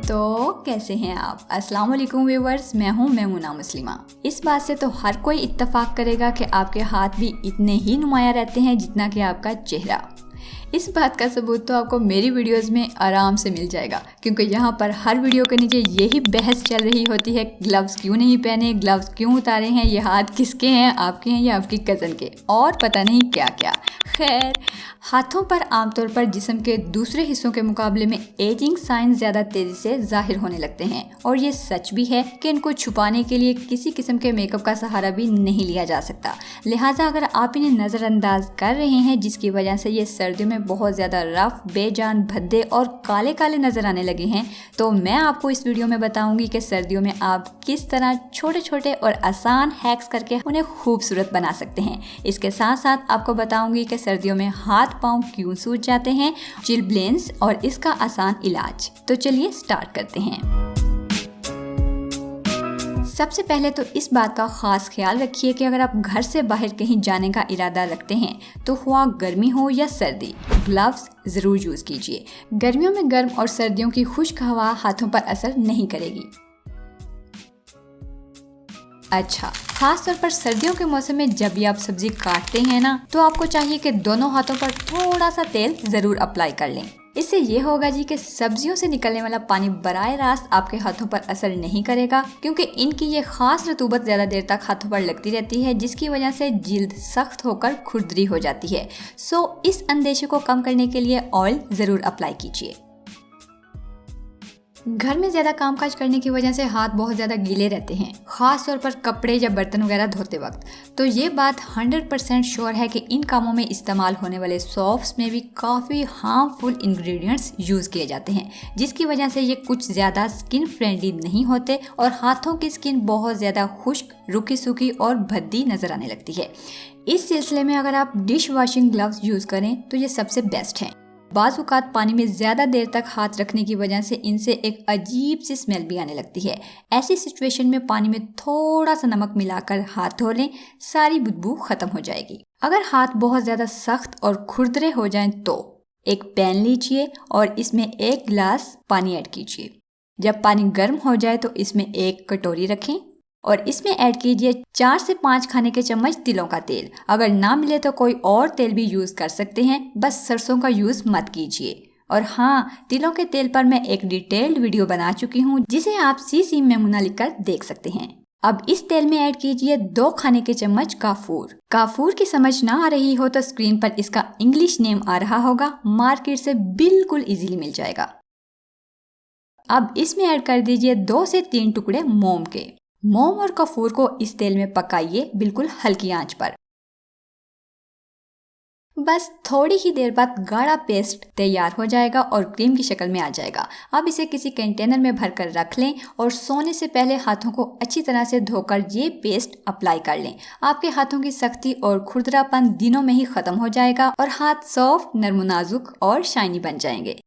तो कैसे हैं आप? अस्सलाम वालेकुम व्यूअर्स, मैं हूं मेमुना मुस्लिमा। इस बात से तो हर कोई इत्तेफाक करेगा कि आपके हाथ भी इतने ही नुमाया रहते हैं जितना कि आपका चेहरा। इस बात का सबूत तो आपको मेरी वीडियोस में आराम से मिल जाएगा, क्योंकि यहाँ पर हर वीडियो के नीचे यही बहस चल रही होती है, ग्लव्स क्यों नहीं पहने, ग्लव्स क्यों उतारे हैं, ये हाथ किसके हैं, आपके हैं या आपकी कज़न के, और पता नहीं क्या क्या। खैर, हाथों पर आमतौर पर जिस्म के दूसरे हिस्सों के मुकाबले में एजिंग साइंस ज़्यादा तेज़ी से जाहिर होने लगते हैं, और ये सच भी है कि इनको छुपाने के लिए किसी किस्म के मेकअप का सहारा भी नहीं लिया जा सकता। लिहाजा अगर आप इन्हें नज़रअंदाज कर रहे हैं, जिसकी वजह से ये सर्दियों में बहुत ज़्यादा रफ, बेजान, भद्दे और काले काले नज़र आने लगे हैं, तो मैं आपको इस वीडियो में बताऊंगी कि सर्दियों में आप किस तरह छोटे छोटे और आसान हैक्स करके उन्हें खूबसूरत बना सकते हैं। इसके साथ साथ आपको बताऊंगी कि सर्दियों में हाथ पांव क्यों सूज जाते हैं, चिलब्लेंस और इसका आसान इलाज। तो चलिए स्टार्ट करते हैं। सबसे पहले तो इस बात का खास ख्याल रखिए कि अगर आप घर से बाहर कहीं जाने का इरादा रखते हैं तो हुआ गर्मी हो या सर्दी, ग्लव्स जरूर यूज कीजिए। गर्मियों में गर्म और सर्दियों की खुश्क हवा हाथों पर असर नहीं करेगी। अच्छा, खास तौर पर सर्दियों के मौसम में जब भी आप सब्जी काटते हैं ना, तो आपको चाहिए कि दोनों हाथों पर थोड़ा सा तेल जरूर अप्लाई कर लें। इससे ये होगा जी कि सब्जियों से निकलने वाला पानी बराह रास्त आपके हाथों पर असर नहीं करेगा, क्योंकि इनकी ये खास रतूबत ज्यादा देर तक हाथों पर लगती रहती है, जिसकी वजह से जिल्द सख्त होकर खुरदरी हो जाती है। सो इस अंदेशे को कम करने के लिए ऑयल जरूर अप्लाई कीजिए। घर में ज़्यादा कामकाज करने की वजह से हाथ बहुत ज़्यादा गीले रहते हैं, ख़ास तौर पर कपड़े या बर्तन वगैरह धोते वक्त। तो ये बात 100% श्योर है कि इन कामों में इस्तेमाल होने वाले सॉफ्ट्स में भी काफ़ी हार्मफुल इंग्रेडिएंट्स यूज़ किए जाते हैं, जिसकी वजह से ये कुछ ज़्यादा स्किन फ्रेंडली नहीं होते और हाथों की स्किन बहुत ज़्यादा खुश्क, रुखी सूखी और भद्दी नज़र आने लगती है। इस सिलसिले में अगर आप डिश वॉशिंग ग्लव्स यूज़ करें तो ये सबसे बेस्ट है। बाज़ औक़ात पानी में ज़्यादा देर तक हाथ रखने की वजह से इनसे एक अजीब सी स्मेल भी आने लगती है। ऐसी सिचुएशन में पानी में थोड़ा सा नमक मिलाकर हाथ धो लें, सारी बदबू ख़त्म हो जाएगी। अगर हाथ बहुत ज़्यादा सख्त और खुरदरे हो जाएं तो एक पैन लीजिए और इसमें 1 गिलास पानी ऐड कीजिए। जब पानी गर्म हो जाए तो इसमें 1 कटोरी रखें और इसमें ऐड कीजिए 4 से 5 खाने के चम्मच तिलों का तेल। अगर ना मिले तो कोई और तेल भी यूज़ कर सकते हैं, बस सरसों का यूज़ मत कीजिए। और हाँ, तिलों के तेल पर मैं एक डिटेल्ड वीडियो बना चुकी हूँ, जिसे आप CC मेमुना लिखकर देख सकते हैं। अब इस तेल में ऐड कीजिए 2 खाने के चम्मच काफूर। काफूर की समझ ना आ रही हो तो स्क्रीन पर इसका इंग्लिश नेम आ रहा होगा, मार्केट से बिल्कुल इजीली मिल जाएगा। अब इसमें ऐड कर दीजिए 2 से 3 टुकड़े मोम के। मोम और कफूर को इस तेल में पकाइए, बिल्कुल हल्की आंच पर। बस थोड़ी ही देर बाद गाढ़ा पेस्ट तैयार हो जाएगा और क्रीम की शक्ल में आ जाएगा। अब इसे किसी कंटेनर में भरकर रख लें और सोने से पहले हाथों को अच्छी तरह से धोकर ये पेस्ट अप्लाई कर लें। आपके हाथों की सख्ती और खुरदरापन दिनों में ही खत्म हो जाएगा और हाथ सॉफ्ट, नरम, नाजुक और शाइनी बन जाएंगे।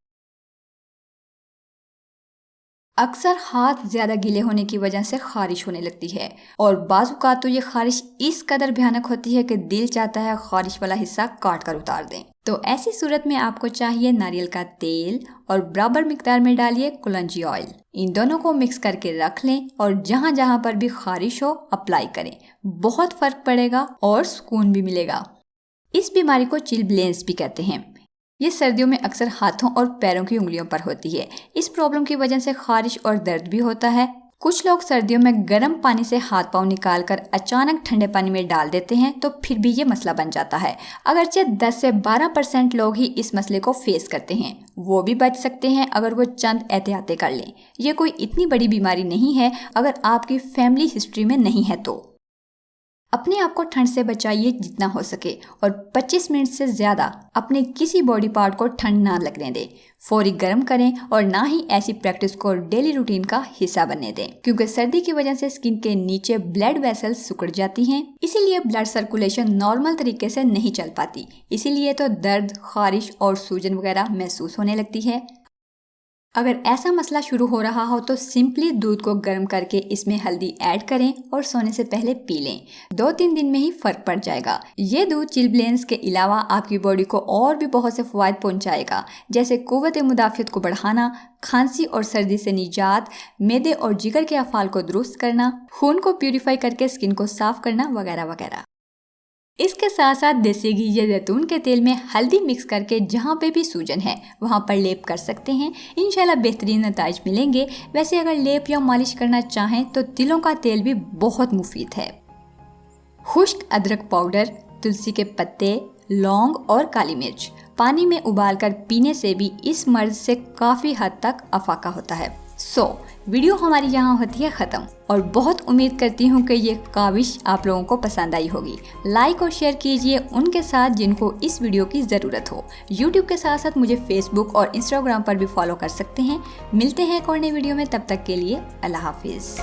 अक्सर हाथ ज़्यादा गीले होने की वजह से खारिश होने लगती है, और बाज़ औक़ात तो ये खारिश इस कदर भयानक होती है कि दिल चाहता है खारिश वाला हिस्सा काट कर उतार दें। तो ऐसी सूरत में आपको चाहिए नारियल का तेल और बराबर मिकदार में डालिए कुलंजी ऑयल। इन दोनों को मिक्स करके रख लें और जहाँ जहाँ पर भी खारिश हो अप्लाई करें। बहुत फ़र्क पड़ेगा और सुकून भी मिलेगा। इस बीमारी को चिलब्लेंस भी कहते हैं। ये सर्दियों में अक्सर हाथों और पैरों की उंगलियों पर होती है। इस प्रॉब्लम की वजह से खारिश और दर्द भी होता है। कुछ लोग सर्दियों में गर्म पानी से हाथ पांव निकालकर अचानक ठंडे पानी में डाल देते हैं, तो फिर भी ये मसला बन जाता है। अगरचे 10 से 12% लोग ही इस मसले को फेस करते हैं, वो भी बच सकते हैं अगर वो चंद एहतियातें कर लें। ये कोई इतनी बड़ी बीमारी नहीं है अगर आपकी फैमिली हिस्ट्री में नहीं है तो। अपने आप को ठंड से बचाइए जितना हो सके और 25 मिनट से ज़्यादा अपने किसी बॉडी पार्ट को ठंड ना लगने दें। फौरी गर्म करें और ना ही ऐसी प्रैक्टिस को डेली रूटीन का हिस्सा बनने दें, क्योंकि सर्दी की वजह से स्किन के नीचे ब्लड वेसल्स सिकुड़ जाती हैं, इसीलिए ब्लड सर्कुलेशन नॉर्मल तरीके से नहीं चल पाती। इसीलिए तो दर्द, खारिश और सूजन वगैरह महसूस होने लगती है। अगर ऐसा मसला शुरू हो रहा हो तो सिंपली दूध को गर्म करके इसमें हल्दी ऐड करें और सोने से पहले पी लें। 2-3 दिन में ही फर्क पड़ जाएगा। ये दूध चिलब्लेंस के अलावा आपकी बॉडी को और भी बहुत से फवायद पहुंचाएगा, जैसे कुव्वत मुदाफ़ियत को बढ़ाना, खांसी और सर्दी से निजात, मैदे और जिगर के अफ़ाल को दुरुस्त करना, खून को प्यूरिफाई करके स्किन को साफ करना वगैरह वगैरह। इसके साथ साथ देसी घी या जैतून के तेल में हल्दी मिक्स करके जहाँ पे भी सूजन है वहाँ पर लेप कर सकते हैं। इंशाल्लाह बेहतरीन नताइज मिलेंगे। वैसे अगर लेप या मालिश करना चाहें तो तिलों का तेल भी बहुत मुफीद है। खुश्क अदरक पाउडर, तुलसी के पत्ते, लौंग और काली मिर्च पानी में उबालकर पीने से भी इस मर्ज से काफ़ी हद तक अफाका होता है। वीडियो हमारी यहाँ होती है ख़त्म और बहुत उम्मीद करती हूँ कि ये काविश आप लोगों को पसंद आई होगी। लाइक और शेयर कीजिए उनके साथ जिनको इस वीडियो की ज़रूरत हो। यूट्यूब के साथ साथ मुझे फेसबुक और इंस्टाग्राम पर भी फॉलो कर सकते हैं। मिलते हैं एक और नई वीडियो में, तब तक के लिए अल्लाह हाफिज़।